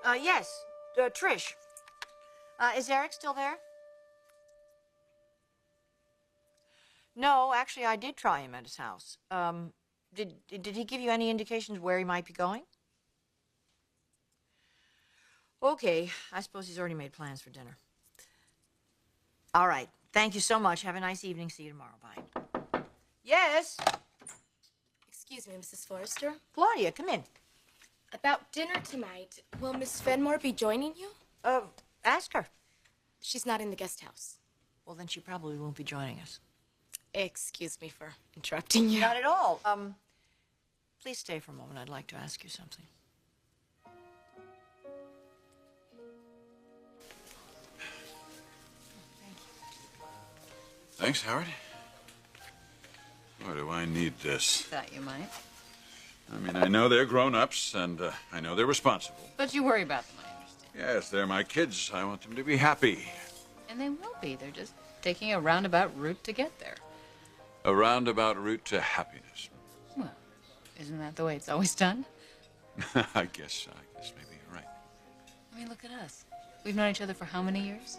Yes, Trish. Is Eric still there? No, actually, I did try him at his house. Did he give you any indications where he might be going? Okay, I suppose he's already made plans for dinner. All right, thank you so much. Have a nice evening. See you tomorrow. Bye. Yes? Excuse me, Mrs. Forrester. Claudia, come in. About dinner tonight, will Miss Fenmore be joining you? Ask her. She's not in the guest house. Well, then she probably won't be joining us. Excuse me for interrupting you. Not at all. Please stay for a moment. I'd like to ask you something. Thanks, Howard. Or do I need this? Thought you might. I mean, I know they're grown-ups, and I know they're responsible. But you worry about them, I understand. Yes, they're my kids. I want them to be happy. And they will be. They're just taking a roundabout route to get there. A roundabout route to happiness. Well, isn't that the way it's always done? I guess maybe you're right. I mean, look at us. We've known each other for how many years?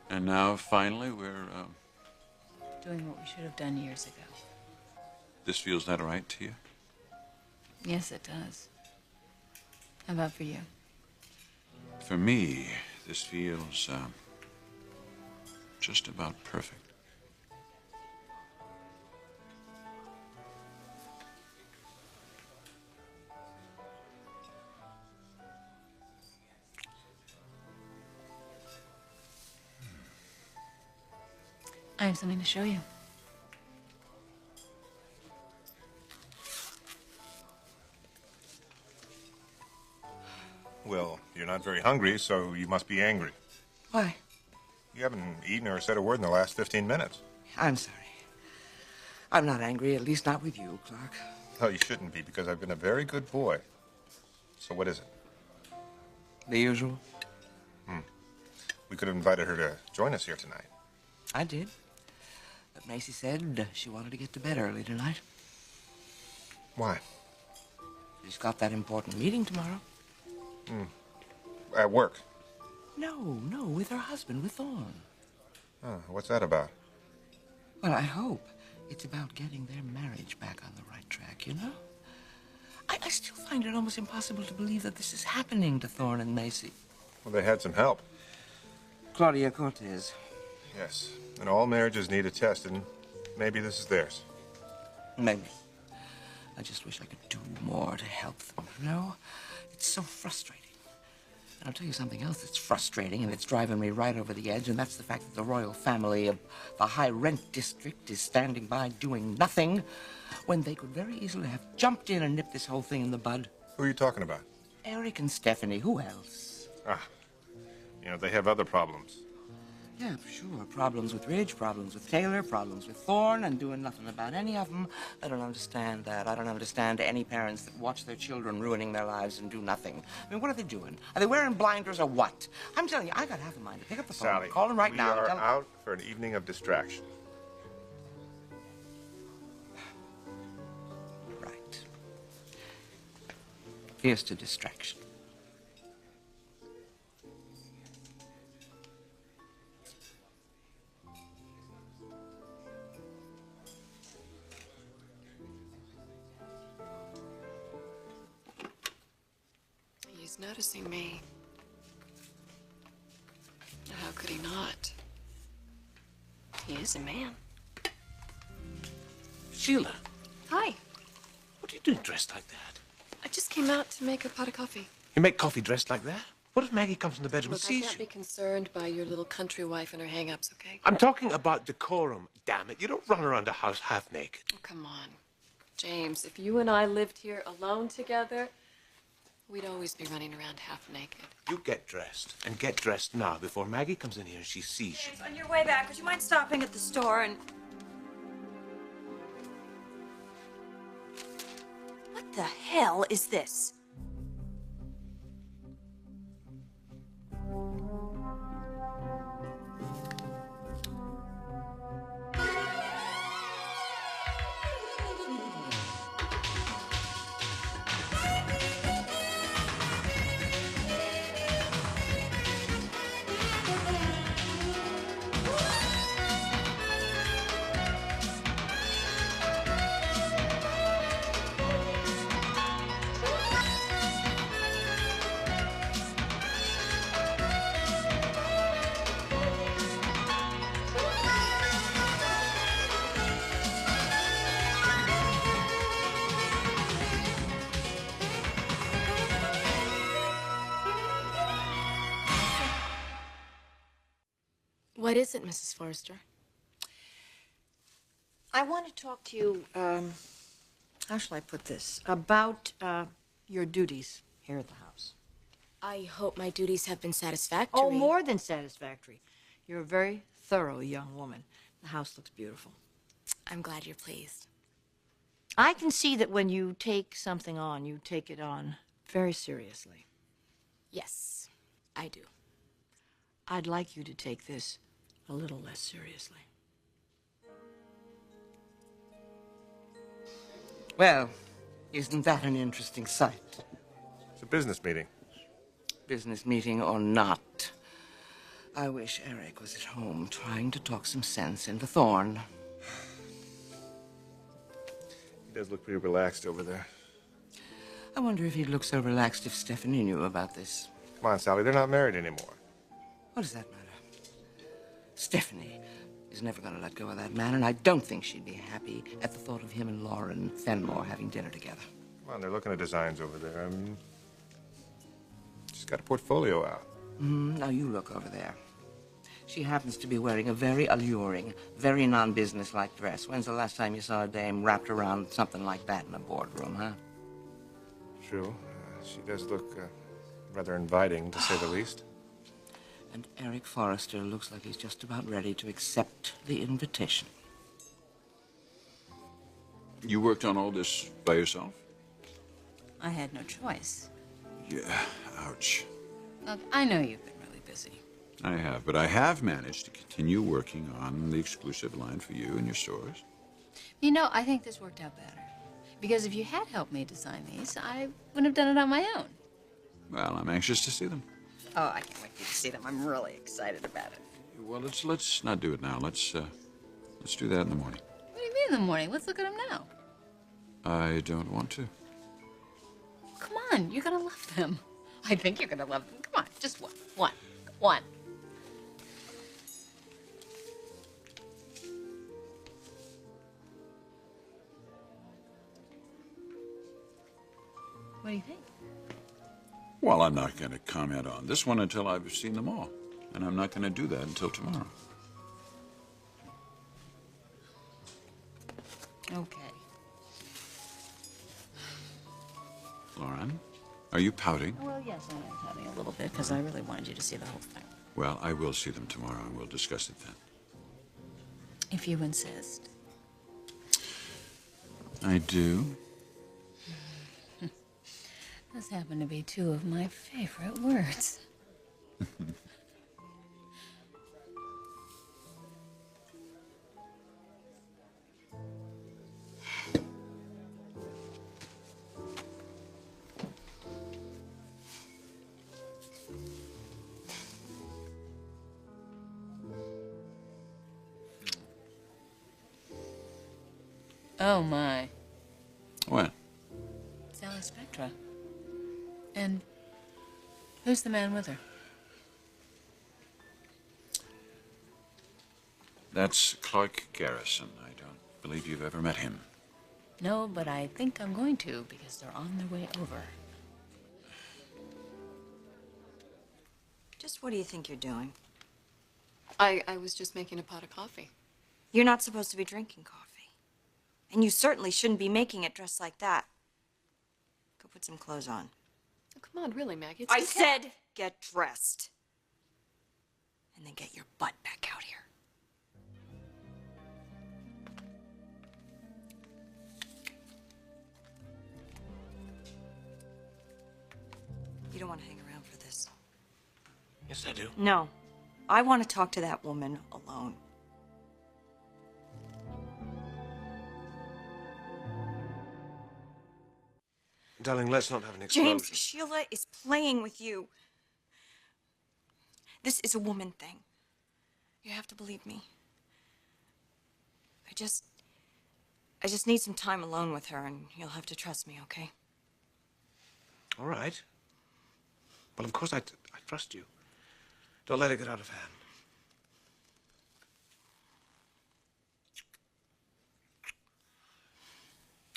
And now, finally, we're, Doing what we should have done years ago. This feels that right to you? Yes, it does. How about for you? For me, this feels, just about perfect. I have something to show you. Well, you're not very hungry, so you must be angry. Why? You haven't eaten or said a word in the last 15 minutes. I'm sorry. I'm not angry, at least not with you, Clarke. Oh, you shouldn't be, because I've been a very good boy. So what is it? The usual. We could have invited her to join us here tonight. I did. But Macy said she wanted to get to bed early tonight. Why? She's got that important meeting tomorrow. At work? No, with her husband, with Thorne. Oh, what's that about? Well, I hope it's about getting their marriage back on the right track, you know? I still find it almost impossible to believe that this is happening to Thorne and Macy. Well, they had some help. Claudia Cortez. Yes, and all marriages need a test, and maybe this is theirs. Maybe. I just wish I could do more to help them, you know? It's so frustrating. And I'll tell you something else that's frustrating, and it's driving me right over the edge, and that's the fact that the royal family of the high-rent district is standing by doing nothing when they could very easily have jumped in and nipped this whole thing in the bud. Who are you talking about? Eric and Stephanie. Who else? You know, they have other problems. Yeah, for sure. Problems with Ridge, problems with Taylor, problems with Thorne, and doing nothing about any of them. I don't understand that. I don't understand any parents that watch their children ruining their lives and do nothing. I mean, what are they doing? Are they wearing blinders or what? I'm telling you, I got half a mind to pick up the phone, Sally, call them right now. We are and tell them... out for an evening of distraction. Right. Here's to distraction. He's noticing me. How could he not? He is a man. Sheila, Hi. what are you doing dressed like that? I just came out to make a pot of coffee. You make coffee dressed like that? What if Maggie comes in the bedroom and Look, I sees can't you? be concerned by your little country wife and her hang-ups, okay? I'm talking about decorum, damn it. You don't run around the house half naked. Oh, come on. James, if you and I lived here alone together, we'd always be running around half naked. You get dressed, and get dressed now before Maggie comes in here and she sees you. On your way back, would you mind stopping at the store and... What the hell is this? What is it, Mrs. Forrester? I want to talk to you, how shall I put this? About your duties here at the house. I hope my duties have been satisfactory. Oh, more than satisfactory. You're a very thorough young woman. The house looks beautiful. I'm glad you're pleased. I can see that when you take something on, you take it on very seriously. Yes, I do. I'd like you to take this a little less seriously. Well, isn't that an interesting sight? It's a business meeting. Business meeting or not, I wish Eric was at home trying to talk some sense into Thorne. He does look pretty relaxed over there. I wonder if he'd look so relaxed if Stephanie knew about this. Come on, Sally, they're not married anymore. What does that matter? Stephanie is never going to let go of that man, and I don't think she'd be happy at the thought of him and Lauren Fenmore having dinner together. Come on, they're looking at designs over there. I mean, she's got a portfolio out. Now you look over there. She happens to be wearing a very alluring, very non-business-like dress. When's the last time you saw a dame wrapped around something like that in a boardroom, huh? True. She does look rather inviting, to say the least. And Eric Forrester looks like he's just about ready to accept the invitation. You worked on all this by yourself? I had no choice. Yeah, ouch. Look, I know you've been really busy. I have, but I have managed to continue working on the exclusive line for you and your stores. You know, I think this worked out better. Because if you had helped me design these, I wouldn't have done it on my own. Well, I'm anxious to see them. Oh, I can't wait for you to see them. I'm really excited about it. Well, let's not do it now. Let's do that in the morning. What do you mean in the morning? Let's look at them now. I don't want to. Come on, you're gonna love them. I think you're gonna love them. Come on, just one. One. What do you think? Well, I'm not going to comment on this one until I've seen them all. And I'm not going to do that until tomorrow. Okay. Lauren, are you pouting? Well, yes, I am pouting a little bit because I really wanted you to see the whole thing. Well, I will see them tomorrow and we'll discuss it then. If you insist. I do. Those happen to be two of my favorite words. Oh, my. What? Sally Spectra. And who's the man with her? That's Clarke Garrison. I don't believe you've ever met him. No, but I think I'm going to because they're on their way over. Just what do you think you're doing? I was just making a pot of coffee. You're not supposed to be drinking coffee. And you certainly shouldn't be making it dressed like that. Go put some clothes on. Oh, come on, really, Maggie. It's I just- said get dressed. And then get your butt back out here. You don't want to hang around for this. Yes, I do. No. I want to talk to that woman alone. Darling, let's not have an explosion. James, Sheila is playing with you. This is a woman thing. You have to believe me. I just need some time alone with her, and you'll have to trust me, okay? All right. Well, of course I trust you. Don't let it get out of hand.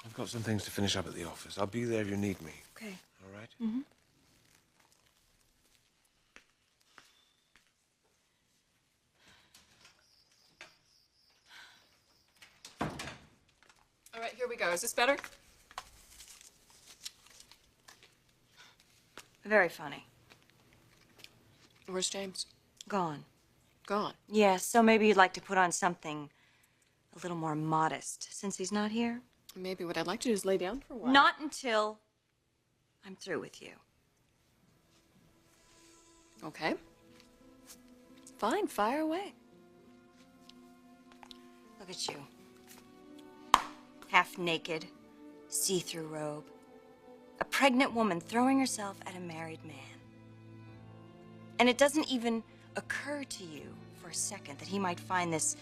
I've got some things to finish up at the office. I'll be there if you need me. Okay. All right? Mm-hmm. So, is this better? Very funny. Where's James? Gone. Gone. Yes, so maybe you'd like to put on something a little more modest since he's not here? Maybe what I'd like to do is lay down for a while. Not until I'm through with you. Okay. Fine, fire away. Look at you. Half naked, see-through robe. A pregnant woman throwing herself at a married man. And it doesn't even occur to you for a second that he might find this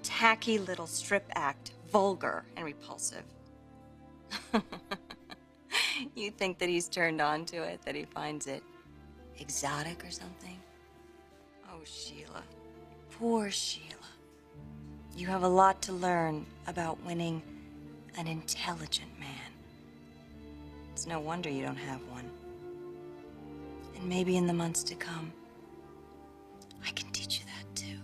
tacky little strip act vulgar and repulsive. You think that he's turned on to it, that he finds it exotic or something? Oh, Sheila. Poor Sheila. You have a lot to learn about winning an intelligent man. It's no wonder you don't have one. And maybe in the months to come, I can teach you that too.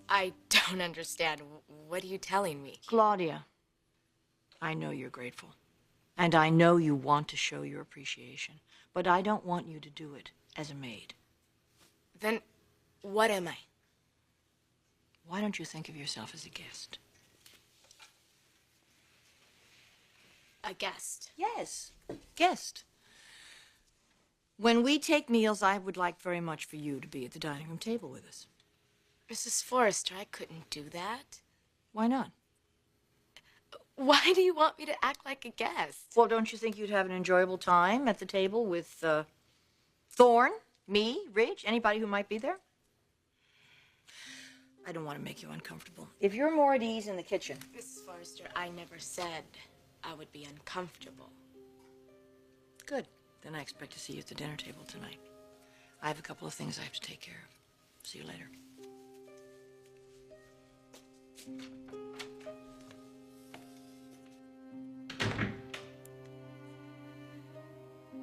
I don't understand. What are you telling me? Claudia, I know you're grateful. And I know you want to show your appreciation. But I don't want you to do it as a maid. Then what am I? Why don't you think of yourself as a guest? A guest? Yes, guest. When we take meals, I would like very much for you to be at the dining room table with us. Mrs. Forrester, I couldn't do that. Why not? Why do you want me to act like a guest? Well, don't you think you'd have an enjoyable time at the table with Thorne, me, Ridge, anybody who might be there? I don't want to make you uncomfortable. If you're more at ease in the kitchen. Mrs. Forrester, I never said I would be uncomfortable. Good. Then I expect to see you at the dinner table tonight. I have a couple of things I have to take care of. See you later.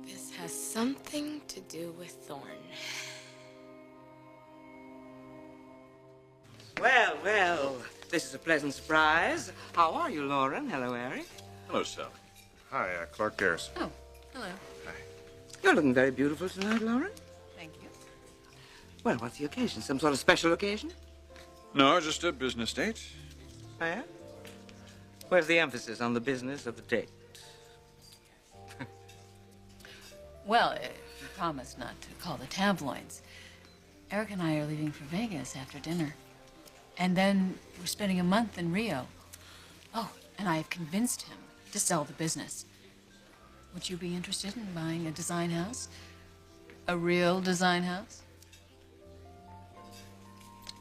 This has something to do with Thorne. Well, well, this is a pleasant surprise. How are you, Lauren? Hello, Eric. Hello, Sally. Hi, Clarke Garrison. Oh, hello. You're looking very beautiful tonight, Lauren. Thank you. Well, what's the occasion? Some sort of special occasion? No, just a business date. Oh, yeah? Where's the emphasis on the business of the date? Well, you promised not to call the tabloids. Eric and I are leaving for Vegas after dinner. And then we're spending a month in Rio. Oh, and I have convinced him to sell the business. Would you be interested in buying a design house? A real design house?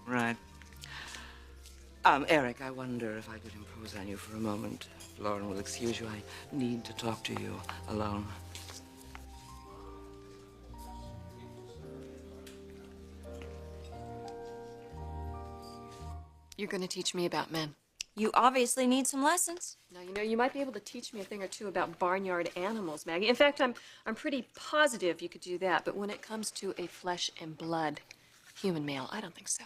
Right. Eric, I wonder if I could impose on you for a moment. If Lauren will excuse you, I need to talk to you alone. You're going to teach me about men. You obviously need some lessons. Now, you know, you might be able to teach me a thing or two about barnyard animals, Maggie. In fact, I'm pretty positive you could do that. But when it comes to a flesh and blood human male, I don't think so.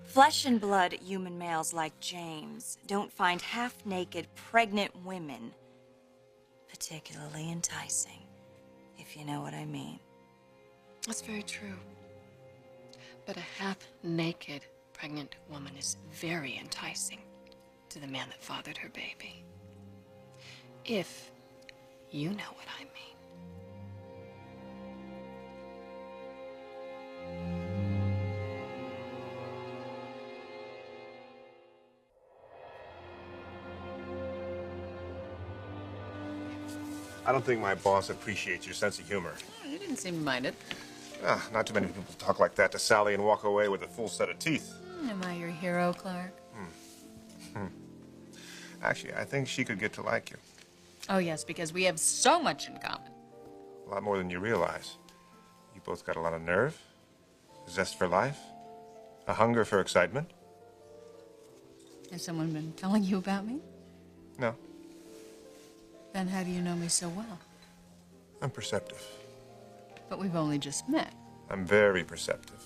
Flesh and blood human males like James don't find half-naked pregnant women particularly enticing, if you know what I mean. That's very true. But a half-naked pregnant woman is very enticing to the man that fathered her baby. If you know what I mean. I don't think my boss appreciates your sense of humor. Oh, you didn't seem to mind it. Not too many people talk like that to Sally and walk away with a full set of teeth. Am I your hero, Clarke? Actually, I think she could get to like you. Oh, yes, because we have so much in common. A lot more than you realize. You both got a lot of nerve, a zest for life, a hunger for excitement. Has someone been telling you about me? No, Then how do you know me so well? I'm perceptive. But we've only just met. I'm very perceptive.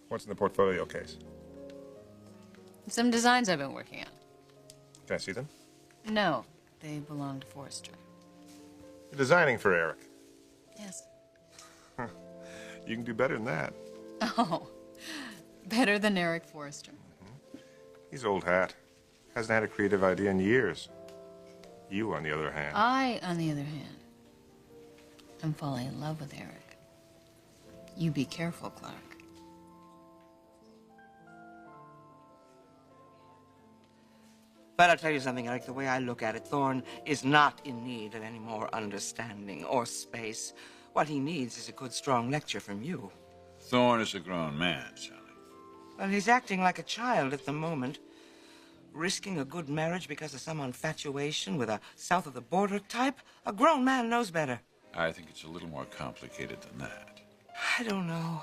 What's in the portfolio case? Some designs I've been working on. Can I see them? No, they belong to Forrester. You're designing for Eric. Yes. You can do better than that. Oh, better than Eric Forrester. He's old hat. Hasn't had a creative idea in years. You, on the other hand. I, on the other hand, am falling in love with Eric. You be careful, Clarke. But I'll tell you something, Eric, the way I look at it, Thorne is not in need of any more understanding or space. What he needs is a good, strong lecture from you. Thorne is a grown man, Sally. Well, he's acting like a child at the moment, risking a good marriage because of some infatuation with a south of the border type. A grown man knows better. I think it's a little more complicated than that. I don't know.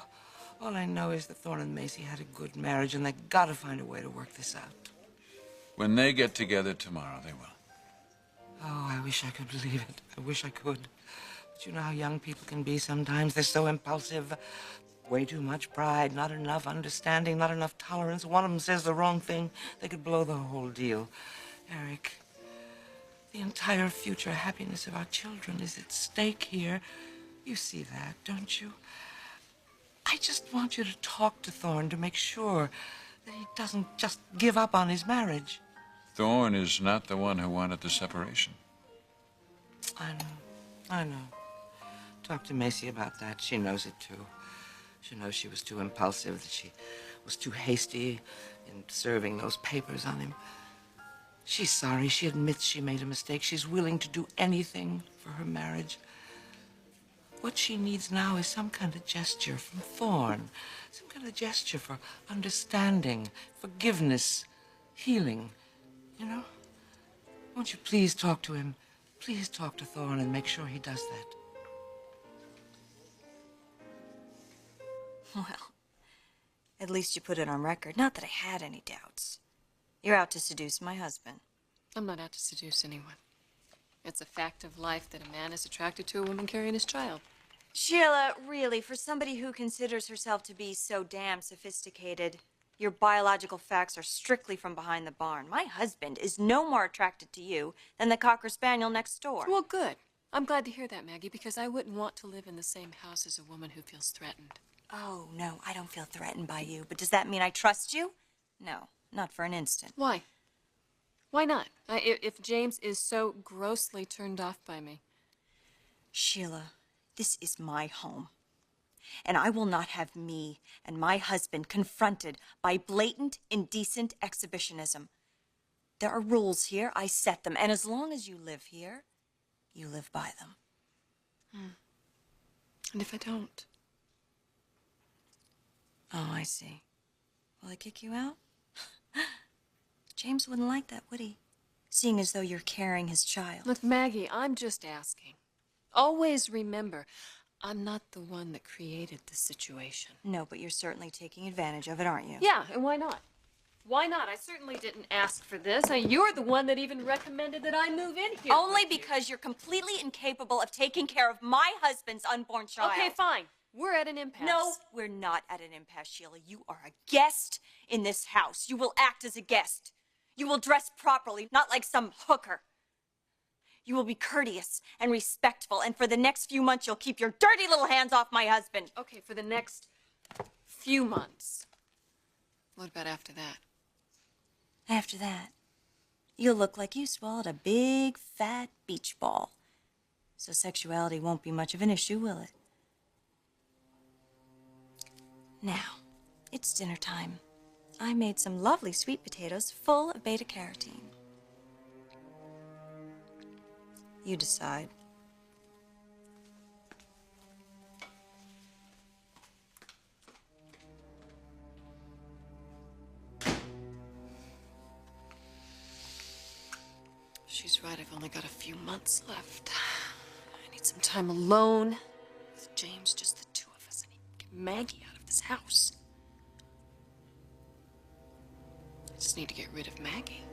All I know is that Thorne and Macy had a good marriage, and they gotta find a way to work this out. When they get together tomorrow, they will. Oh, I wish I could believe it. I wish I could. But you know how young people can be sometimes. They're so impulsive. Way too much pride, not enough understanding, not enough tolerance. One of them says the wrong thing, they could blow the whole deal. Eric, the entire future happiness of our children is at stake here. You see that, don't you? I just want you to talk to Thorne to make sure that he doesn't just give up on his marriage. Thorne is not the one who wanted the separation. I know. Talk to Macy about that. She knows it, too. She knows she was too impulsive, that she was too hasty in serving those papers on him. She's sorry. She admits she made a mistake. She's willing to do anything for her marriage. What she needs now is some kind of gesture from Thorne. Some kind of gesture for understanding, forgiveness, healing. You know? Won't you please talk to him? Please talk to Thorne and make sure he does that. Well, at least you put it on record. Not that I had any doubts. You're out to seduce my husband. I'm not out to seduce anyone. It's a fact of life that a man is attracted to a woman carrying his child. Sheila, really, for somebody who considers herself to be so damn sophisticated, your biological facts are strictly from behind the barn. My husband is no more attracted to you than the Cocker Spaniel next door. Well, good. I'm glad to hear that, Maggie, because I wouldn't want to live in the same house as a woman who feels threatened. Oh, no, I don't feel threatened by you. But does that mean I trust you? No, not for an instant. Why? Why not? If James is so grossly turned off by me. Sheila, this is my home. And I will not have me and my husband confronted by blatant, indecent exhibitionism. There are rules here. I set them. And as long as you live here, you live by them. And if I don't? Oh, I see. Will I kick you out? James wouldn't like that, would he? Seeing as though you're carrying his child. Look, Maggie, I'm just asking. Always remember, I'm not the one that created the situation. No, but you're certainly taking advantage of it, aren't you? Yeah, and why not? Why not? I certainly didn't ask for this. You're the one that even recommended that I move in here. Only because you're completely incapable of taking care of my husband's unborn child. Okay, fine. We're at an impasse. No, we're not at an impasse, Sheila. You are a guest in this house. You will act as a guest. You will dress properly, not like some hooker. You will be courteous and respectful, and for the next few months, you'll keep your dirty little hands off my husband. Okay, for the next few months. What about after that? After that, you'll look like you swallowed a big, fat beach ball. So sexuality won't be much of an issue, will it? Now, it's dinner time. I made some lovely sweet potatoes full of beta-carotene. You decide. She's right, I've only got a few months left. I need some time alone with James, just the two of us. I need to get Maggie out of this house. I just need to get rid of Maggie.